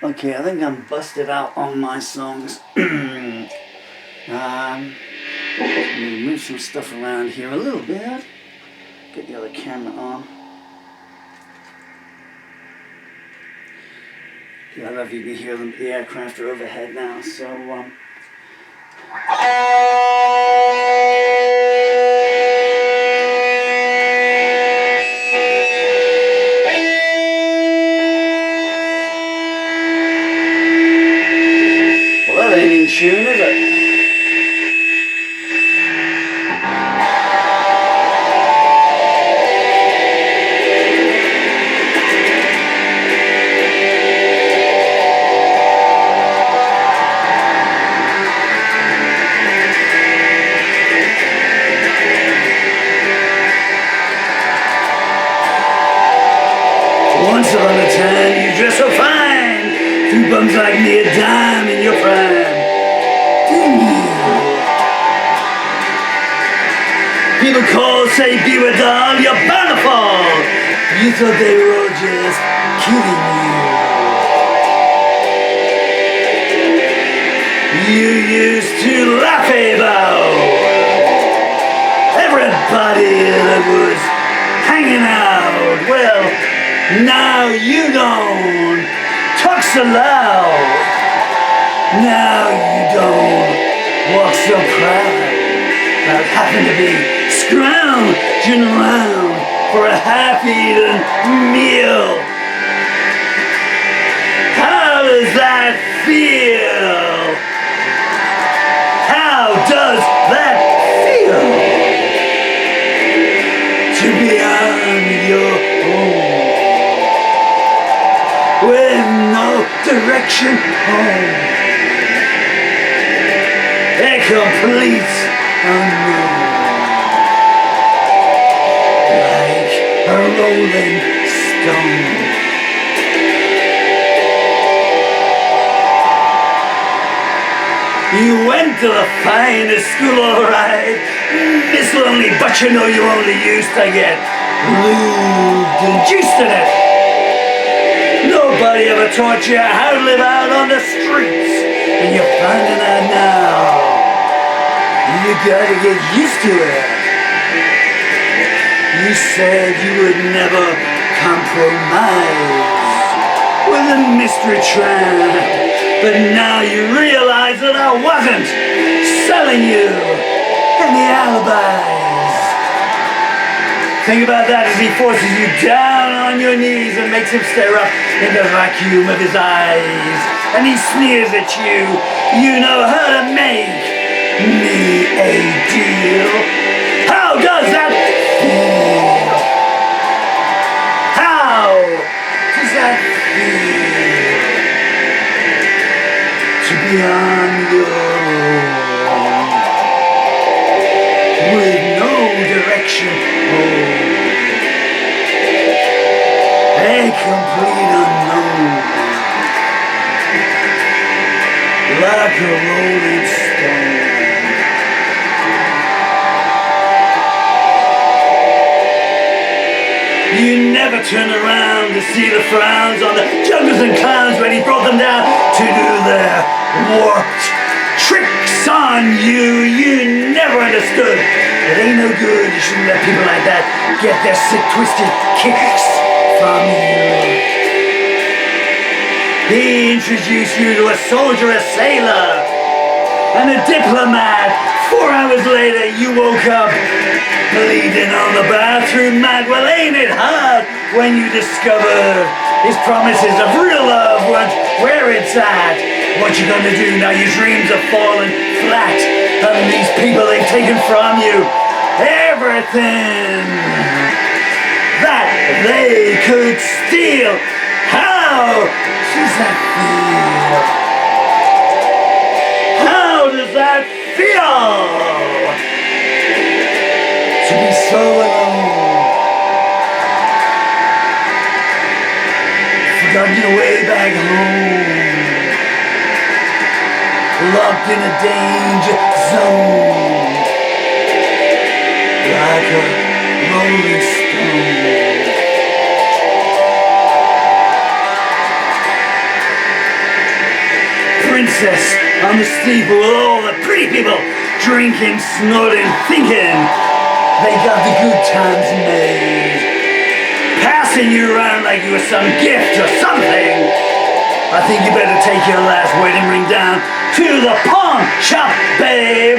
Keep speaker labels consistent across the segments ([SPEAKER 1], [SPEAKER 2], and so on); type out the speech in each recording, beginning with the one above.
[SPEAKER 1] Okay, I think I'm busted out on my songs. Let me move some stuff around here a little bit. Get the other camera on. I don't know if you can hear them. The aircraft are overhead now, so well, that ain't in tune, is it? Once upon a time, you dressed so fine. Two bums like me, a dime in your prime. Didn't you? People call, say, beware doll, you're bound to fall. You thought they were all just kidding you. You used to laugh about everybody that was hanging out. Well, now you don't talk so loud. Now you don't walk so proud about having to be scrounging around for a half-eaten meal. How does that feel? How does that feel? To be on your own, with no direction home, a complete unknown, like a rolling stone. You went to the finest school, alright, Miss Lonely, but you know you only used to get lubed and juiced in it. Nobody ever taught you how to live out on the streets, and you're finding out now. You gotta get used to it. You said you would never compromise with a mystery tramp, but now you realize that I wasn't selling you any alibis. Think about that as he forces you down on your knees and makes him stare up in the vacuum of his eyes. And he sneers at you. You know how to make me a deal. How does that feel? How does that feel? To be on your own, with no direction home, a complete unknown, like a rolling stone. You never turned around to see the frowns on the jugglers and clowns when he brought them down to do their warped tricks on you. You never understood. It ain't no good. You shouldn't let people like that get their sick, twisted kicks from you. He introduced you to a soldier, a sailor, and a diplomat. 4 hours later, you woke up bleeding on the bathroom mat. Well, ain't it hard when you discovered his promises of real love weren't where it's at? What you gonna do now? Your dreams have fallen flat, and these people, they've taken from you everything that they could steal. How does that feel? How does that feel? To be so alone, forgotten your way back home, locked in a danger zone, like a rolling stone. princess on the steeple with all the pretty people drinking, snorting, thinking they got the good times made. Passing you around like you were some gift or something. I think you better take your last wedding ring down to the pawn shop, babe.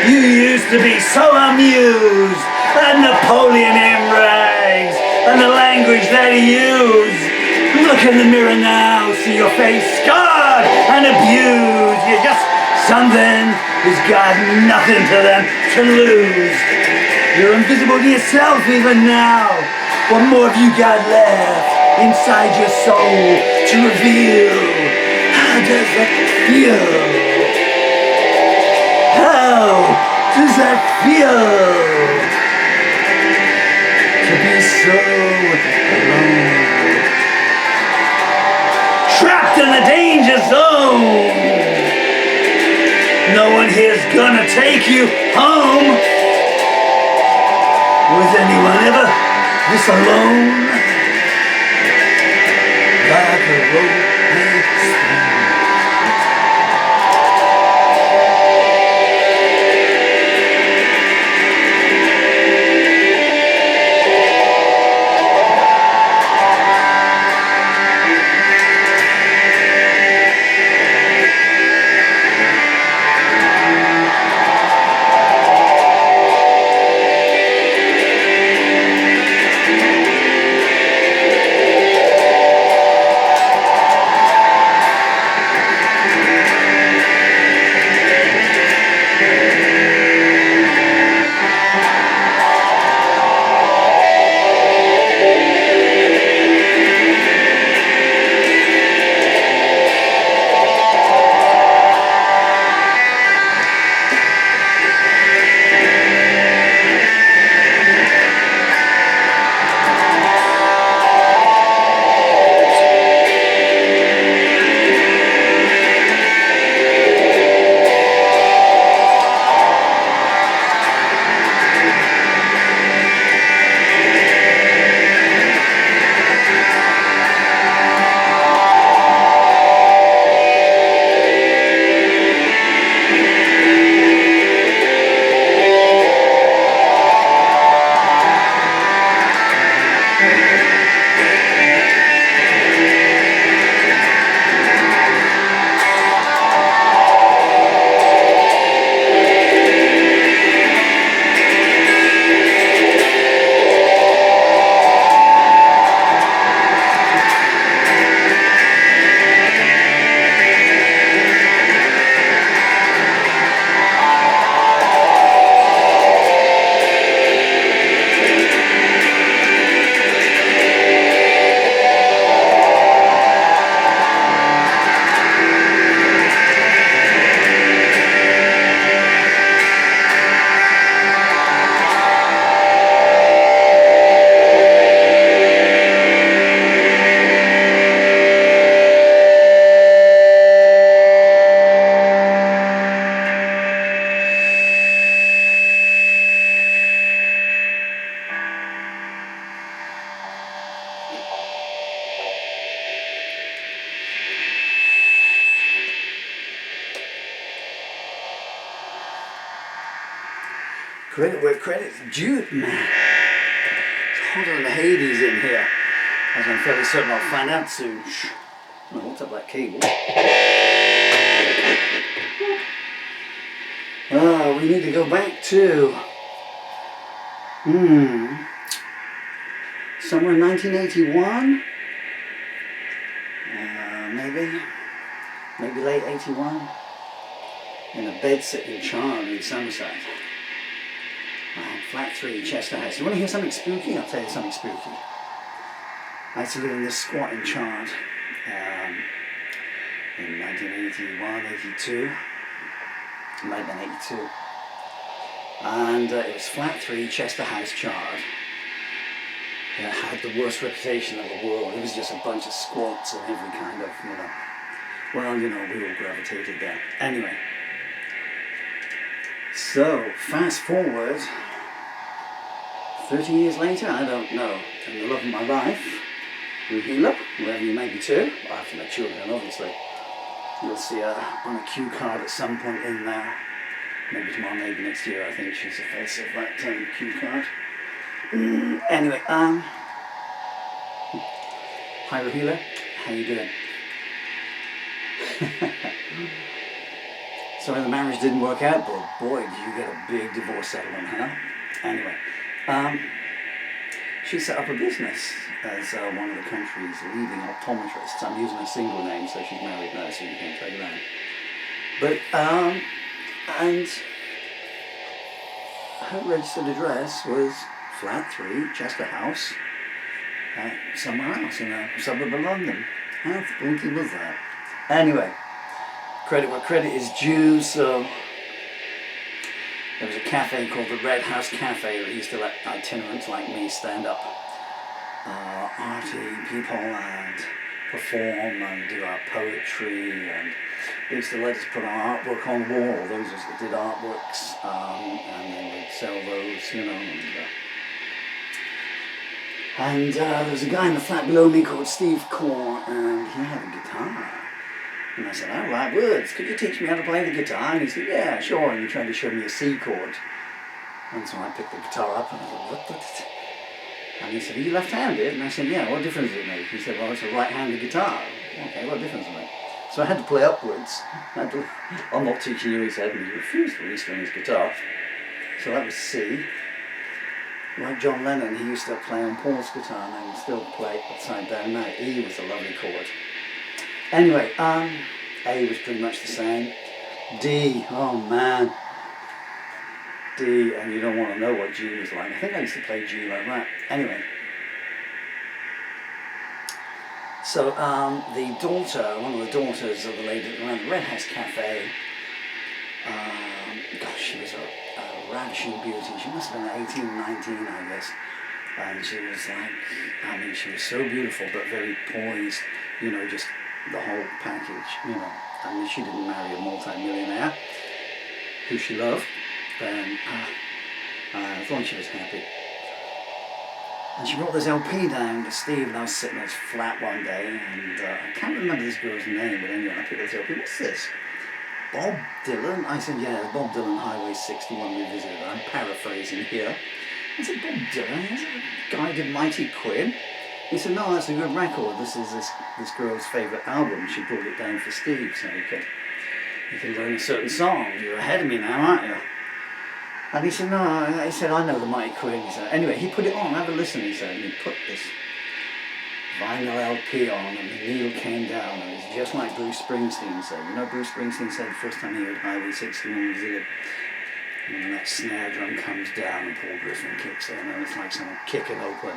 [SPEAKER 1] You used to be so amused at Napoleon in rags and the language that he used. Look in the mirror now, see your face scarred and abused. You're just something who's got nothing to them to lose. You're invisible to yourself even now. What more have you got left inside your soul to reveal? How does that feel? How does that feel? To be so alone. Trapped in the danger zone. No one here's gonna take you home. Was anyone ever this alone? Like a rolling stone. Credit where credit's due, man. It's hotter than the Hades in here, as I'm fairly certain I'll find out soon. Oh, what's up that cable? Oh, we need to go back to somewhere in 1981, maybe late 81, in a bed-sitting charm in Somerset. I had flat 3 Chester House. You want to hear something spooky? I'll tell you something spooky. I used to live in this squatting chart in 1981, 82. It might have been 82. And it was flat 3 Chester House chart. It had the worst reputation of the world. It was just a bunch of squats and every kind of, well, we all gravitated there. Anyway. So, fast forward, 30 years later, I don't know, and the love of my life, Ruhila, wherever you may be too, I have to make children, obviously, You'll see her on a cue card at some point in there. Maybe tomorrow, maybe next year. I think she's the face of that cue card. Anyway, hi Rahila, how you doing? Sorry the marriage didn't work out, but boy did you get a big divorce settlement, huh? Anyway, she set up a business as one of the country's leading optometrists. I'm using a single name, so she's married now, so you can't take that. But, and her registered address was Flat 3, Chester House, somewhere else in a suburb of London. How funky was that? Anyway, credit where credit is due, so there was a cafe called the Red House Cafe that used to let itinerants like me stand up, arty people, and perform and do our poetry, and they used to let us put our artwork on the wall. Those of us that did artworks, and then we'd sell those, you know. And there was a guy in the flat below me called Steve Core, and he had a guitar. And I said, I write words, could you teach me how to play the guitar? And he said, yeah, sure. And he tried to show me a C chord. And so I picked the guitar up and I thought, what? And he said, are you left-handed? And I said, yeah, what difference does it make? He said, well, it's a right-handed guitar. Okay, what difference does it make? So I had to play upwards. I'm not teaching you, he said, and he refused to restring his guitar. So that was C. Like John Lennon, he used to play on Paul's guitar and I can still play upside down now. E was a lovely chord. Anyway, A was pretty much the same. D, oh man. D, and you don't want to know what G was like. I think I used to play G like that. Anyway. So, the daughter, one of the daughters of the lady that ran the Red House Cafe, gosh, she was a ravishing beauty. She must have been 18, 19, I guess. And she was like, I mean, she was so beautiful, but very poised, you know, just the whole package, you know. I mean, she didn't marry a multi-millionaire who she loved, and as long as she was happy. And she brought this LP down to Steve, and I was sitting in his flat one day, and I can't remember this girl's name, but anyway, I picked this LP. What's this? Bob Dylan? I said, yeah, Bob Dylan, Highway 61 Revisited. I'm paraphrasing here. I said, Bob Dylan? Is that a guy did Mighty Quinn? He said, no, that's a good record. This is this girl's favourite album. She brought it down for Steve, so he could learn a certain song. You're ahead of me now, aren't you? And he said, no, he said, I know the Mighty Quinn. He said, anyway, he put it on, have a listen, he said, and he put this vinyl LP on, and the needle came down, and it's just like Bruce Springsteen said. You know, Bruce Springsteen said the first time he heard Highway 61 was it, and that snare drum comes down and Paul Griffin kicks in, and it's like someone kicking open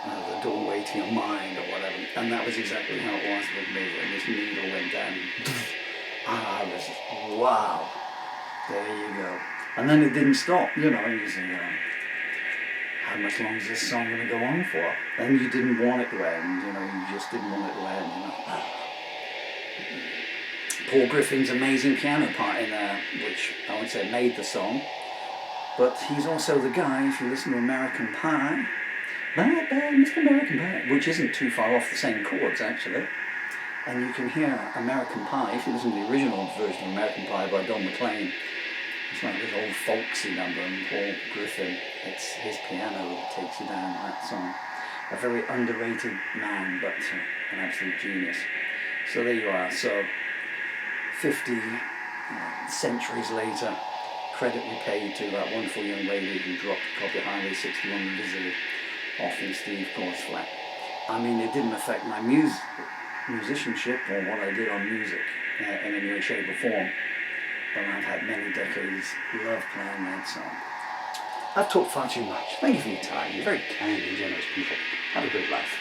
[SPEAKER 1] the doorway to your mind or whatever. And that was exactly how it was with me. And this needle went down. I was, wow, there you go. And then it didn't stop, you know. You say, how much longer is this song going to go on for? And you didn't want it to end, you know. You just didn't want it to end, you know. Paul Griffin's amazing piano part in there, which I would say made the song. But he's also the guy, if you listen to American Pie, Mr. American Pie, which isn't too far off the same chords actually. And you can hear American Pie, if you listen to the original version of American Pie by Don McLean, it's like this old folksy number, and Paul Griffin, it's his piano that takes you down that song. A very underrated man, but an absolute genius. So there you are. So 50 centuries later, credit repaid to that wonderful young lady who dropped a copy of Highway 61 Revisited off in Steve Core's flat. I mean, it didn't affect my musicianship or what I did on music in any way, shape or form, but I've had many decades love playing that song. I've talked far too much. Thank you for your time. You're very kind and generous people. Have a good life.